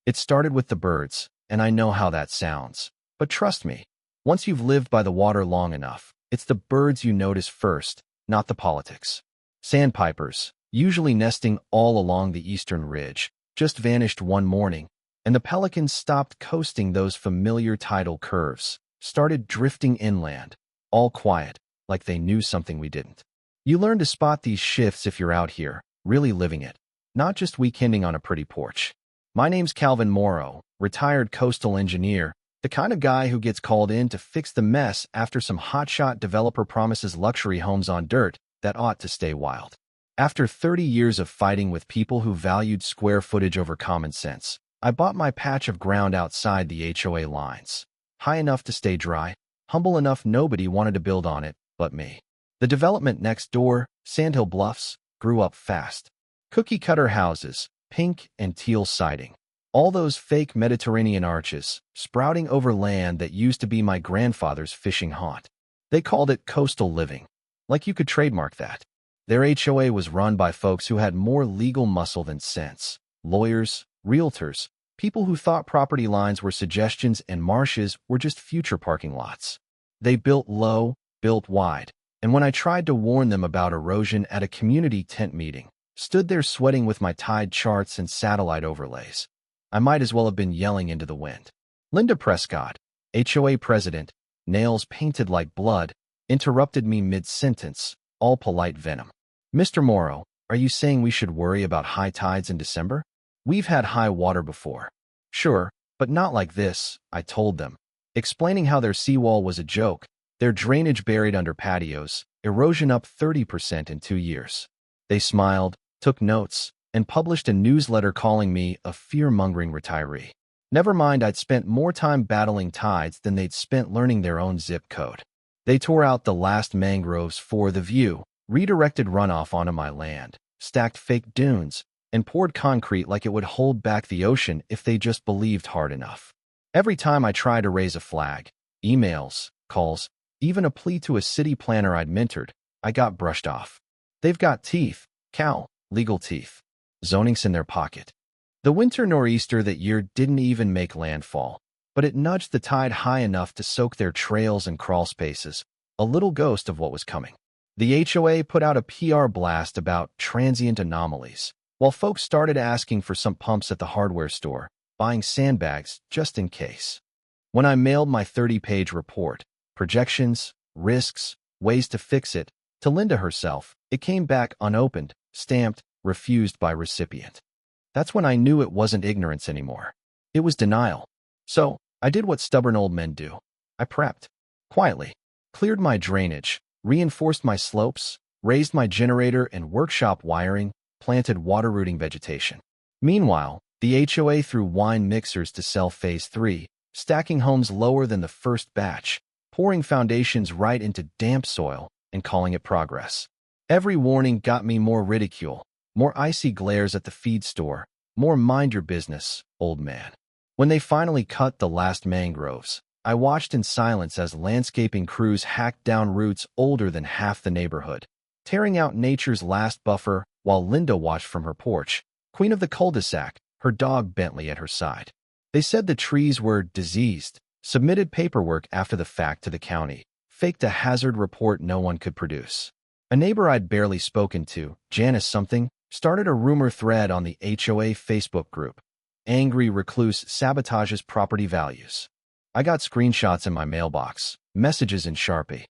It started with the birds, and I know how that sounds. But trust me, once you've lived by the water long enough, it's the birds you notice first, not the politics. Sandpipers, usually nesting all along the eastern ridge, just vanished one morning, and the pelicans stopped coasting those familiar tidal curves, started drifting inland, all quiet, like they knew something we didn't. You learn to spot these shifts if you're out here, really living it, not just weekending on a pretty porch. My name's Calvin Morrow, retired coastal engineer, the kind of guy who gets called in to fix the mess after some hotshot developer promises luxury homes on dirt that ought to stay wild. After 30 years of fighting with people who valued square footage over common sense, I bought my patch of ground outside the HOA lines. High enough to stay dry, humble enough nobody wanted to build on it but me. The development next door, Sandhill Bluffs, grew up fast. Cookie-cutter houses, pink and teal siding. All those fake Mediterranean arches, sprouting over land that used to be my grandfather's fishing haunt. They called it coastal living. Like you could trademark that. Their HOA was run by folks who had more legal muscle than sense. Lawyers, realtors, people who thought property lines were suggestions and marshes were just future parking lots. They built low, built wide, and when I tried to warn them about erosion at a community tent meeting, stood there sweating with my tide charts and satellite overlays. I might as well have been yelling into the wind. Linda Prescott, HOA president, nails painted like blood, interrupted me mid-sentence, all polite venom. Mr. Morrow, are you saying we should worry about high tides in December? We've had high water before. Sure, but not like this, I told them, explaining how their seawall was a joke, their drainage buried under patios, erosion up 30% in 2 years. They smiled, took notes, and published a newsletter calling me a fear-mongering retiree. Never mind, I'd spent more time battling tides than they'd spent learning their own zip code. They tore out the last mangroves for the view, redirected runoff onto my land, stacked fake dunes, and poured concrete like it would hold back the ocean if they just believed hard enough. Every time I tried to raise a flag, emails, calls, even a plea to a city planner I'd mentored, I got brushed off. They've got teeth, legal teeth. Zoning's in their pocket. The winter nor'easter that year didn't even make landfall, but it nudged the tide high enough to soak their trails and crawl spaces, a little ghost of what was coming. The HOA put out a PR blast about transient anomalies, while folks started asking for some pumps at the hardware store, buying sandbags just in case. When I mailed my 30-page report, projections, risks, ways to fix it, to Linda herself, it came back unopened, stamped, refused by recipient. That's when I knew it wasn't ignorance anymore. It was denial. So, I did what stubborn old men do. I prepped. Quietly. Cleared my drainage, reinforced my slopes, raised my generator and workshop wiring, planted water-rooting vegetation. Meanwhile, the HOA threw wine mixers to sell Phase 3, stacking homes lower than the first batch, pouring foundations right into damp soil and calling it progress. Every warning got me more ridicule, more icy glares at the feed store, more mind your business, old man. When they finally cut the last mangroves, I watched in silence as landscaping crews hacked down roots older than half the neighborhood, tearing out nature's last buffer while Linda watched from her porch, queen of the cul-de-sac, her dog Bentley at her side. They said the trees were diseased, submitted paperwork after the fact to the county, faked a hazard report no one could produce. A neighbor I'd barely spoken to, Janice something, started a rumor thread on the HOA Facebook group. Angry recluse sabotages property values. I got screenshots in my mailbox, messages in Sharpie.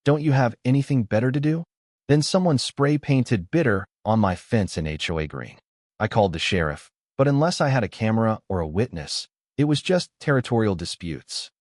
Don't you have anything better to do? Then someone spray-painted bitter on my fence in HOA green. I called the sheriff, but unless I had a camera or a witness, it was just territorial disputes.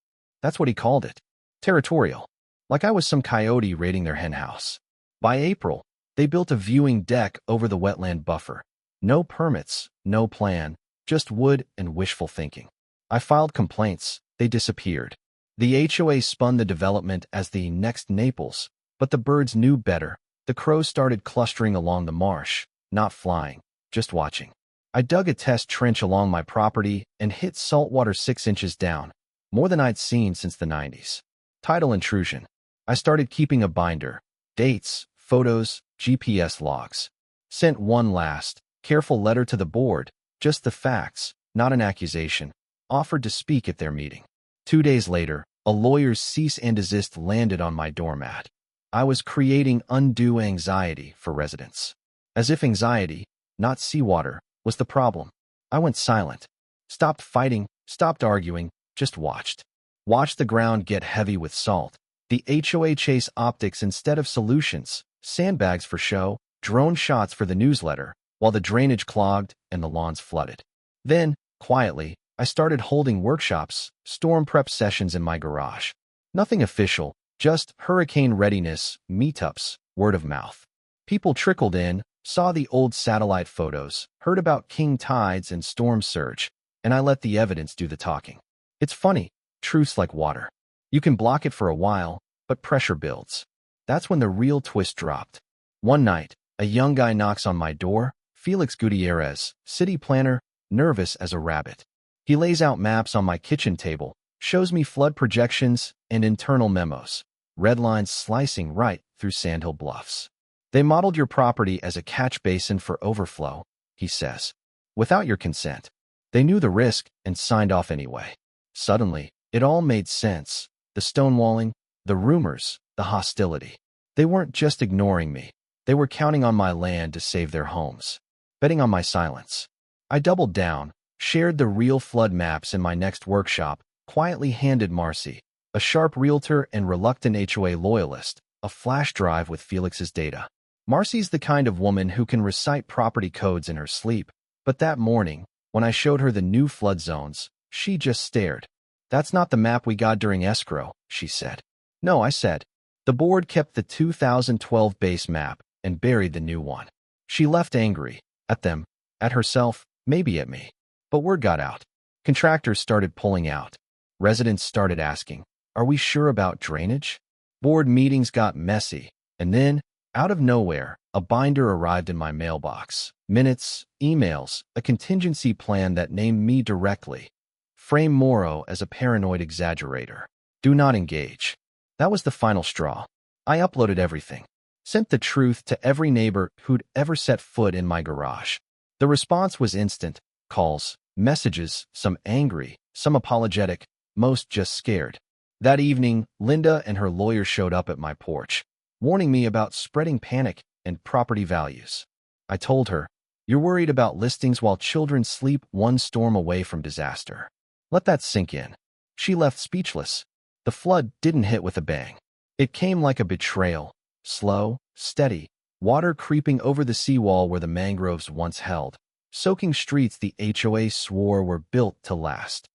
That's what he called it. Territorial. Like I was some coyote raiding their henhouse. By April, they built a viewing deck over the wetland buffer. No permits, no plan, just wood and wishful thinking. I filed complaints. They disappeared. The HOA spun the development as the next Naples, but the birds knew better. The crows started clustering along the marsh, not flying, just watching. I dug a test trench along my property and hit saltwater 6 inches down, more than I'd seen since the 90s. Tidal intrusion. I started keeping a binder. Dates, photos, GPS logs. Sent one last, careful letter to the board, just the facts, not an accusation, offered to speak at their meeting. 2 days later, a lawyer's cease and desist landed on my doormat. I was creating undue anxiety for residents. As if anxiety, not seawater, was the problem. I went silent. Stopped fighting, stopped arguing, just watched. Watched the ground get heavy with salt. The HOA chase optics instead of solutions, sandbags for show, drone shots for the newsletter, while the drainage clogged and the lawns flooded. Then, quietly, I started holding workshops, storm prep sessions in my garage. Nothing official, just hurricane readiness, meetups, word of mouth. People trickled in, saw the old satellite photos, heard about king tides and storm surge, and I let the evidence do the talking. It's funny, truth's like water. You can block it for a while, but pressure builds. That's when the real twist dropped. One night, a young guy knocks on my door, Felix Gutierrez, city planner, nervous as a rabbit. He lays out maps on my kitchen table, shows me flood projections and internal memos, red lines slicing right through Sandhill Bluffs. They modeled your property as a catch basin for overflow, he says. Without your consent. They knew the risk and signed off anyway. Suddenly, it all made sense. The stonewalling, the rumors, the hostility. They weren't just ignoring me. They were counting on my land to save their homes. Betting on my silence. I doubled down, shared the real flood maps in my next workshop, quietly handed Marcy, a sharp realtor and reluctant HOA loyalist, a flash drive with Felix's data. Marcy's the kind of woman who can recite property codes in her sleep, but that morning, when I showed her the new flood zones, she just stared. That's not the map we got during escrow, she said. No, I said. The board kept the 2012 base map and buried the new one. She left angry. At them, at herself, maybe at me. But word got out. Contractors started pulling out. Residents started asking, are we sure about drainage? Board meetings got messy. And then, out of nowhere, a binder arrived in my mailbox. Minutes, emails, a contingency plan that named me directly. Frame Morrow as a paranoid exaggerator. Do not engage. That was the final straw. I uploaded everything. Sent the truth to every neighbor who'd ever set foot in my garage. The response was instant. Calls, messages, some angry, some apologetic, most just scared. That evening, Linda and her lawyer showed up at my porch, warning me about spreading panic and property values. I told her, you're worried about listings while children sleep one storm away from disaster. Let that sink in. She left speechless. The flood didn't hit with a bang. It came like a betrayal, slow, steady, water creeping over the seawall where the mangroves once held, soaking streets the HOA swore were built to last.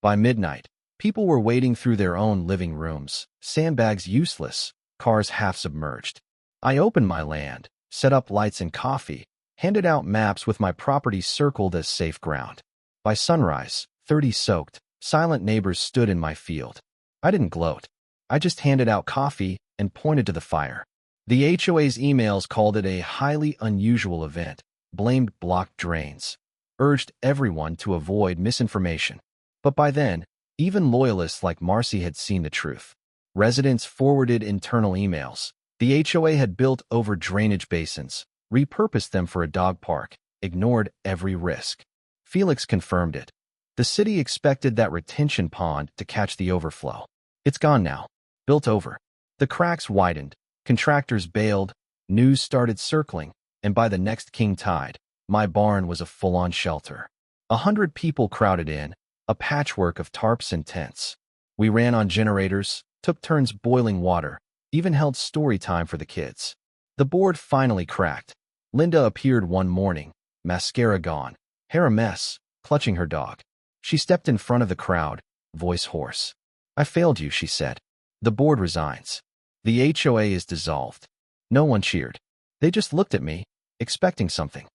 By midnight, people were wading through their own living rooms, sandbags useless, cars half submerged. I opened my land, set up lights and coffee, handed out maps with my property circled as safe ground. By sunrise, 30 soaked, silent neighbors stood in my field. I didn't gloat. I just handed out coffee and pointed to the fire. The HOA's emails called it a highly unusual event, blamed blocked drains, urged everyone to avoid misinformation. But by then, even loyalists like Marcy had seen the truth. Residents forwarded internal emails. The HOA had built over drainage basins, repurposed them for a dog park, ignored every risk. Felix confirmed it. The city expected that retention pond to catch the overflow. It's gone now. Built over. The cracks widened. Contractors bailed. News started circling. And by the next king tide, my barn was a full-on shelter. 100 people crowded in, a patchwork of tarps and tents. We ran on generators, took turns boiling water, even held story time for the kids. The board finally cracked. Linda appeared one morning, mascara gone, hair a mess, clutching her dog. She stepped in front of the crowd, voice hoarse. I failed you, she said. The board resigns. The HOA is dissolved. No one cheered. They just looked at me, expecting something.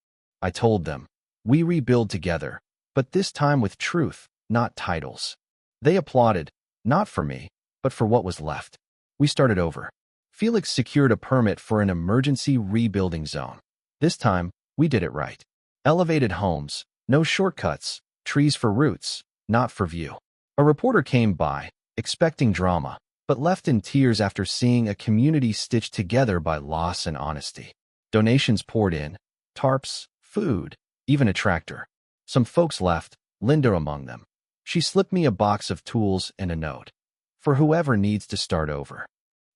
I told them, we rebuild together, but this time with truth, not titles. They applauded, not for me, but for what was left. We started over. Felix secured a permit for an emergency rebuilding zone. This time, we did it right. Elevated homes, no shortcuts, trees for roots, not for view. A reporter came by, expecting drama, but left in tears after seeing a community stitched together by loss and honesty. Donations poured in, tarps, food, even a tractor. Some folks left, Linda among them. She slipped me a box of tools and a note. For whoever needs to start over.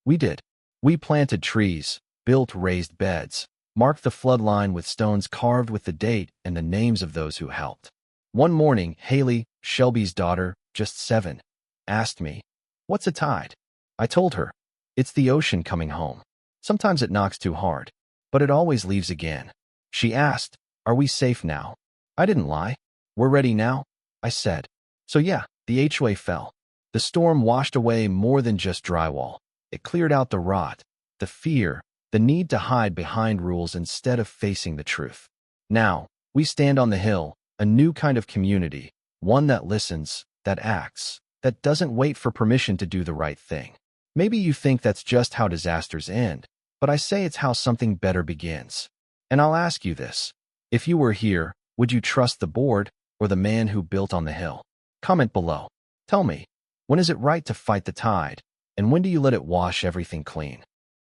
We did. We planted trees, built raised beds, marked the flood line with stones carved with the date and the names of those who helped. One morning, Haley, Shelby's daughter, just 7, asked me, "What's a tide?" I told her, "It's the ocean coming home. Sometimes it knocks too hard, but it always leaves again." She asked, "Are we safe now?" I didn't lie. "We're ready now," I said. So yeah, the HOA fell. The storm washed away more than just drywall. It cleared out the rot, the fear, the need to hide behind rules instead of facing the truth. Now, we stand on the hill, a new kind of community, one that listens, that acts, that doesn't wait for permission to do the right thing. Maybe you think that's just how disasters end, but I say it's how something better begins. And I'll ask you this. If you were here, would you trust the board or the man who built on the hill? Comment below. Tell me, when is it right to fight the tide, and when do you let it wash everything clean?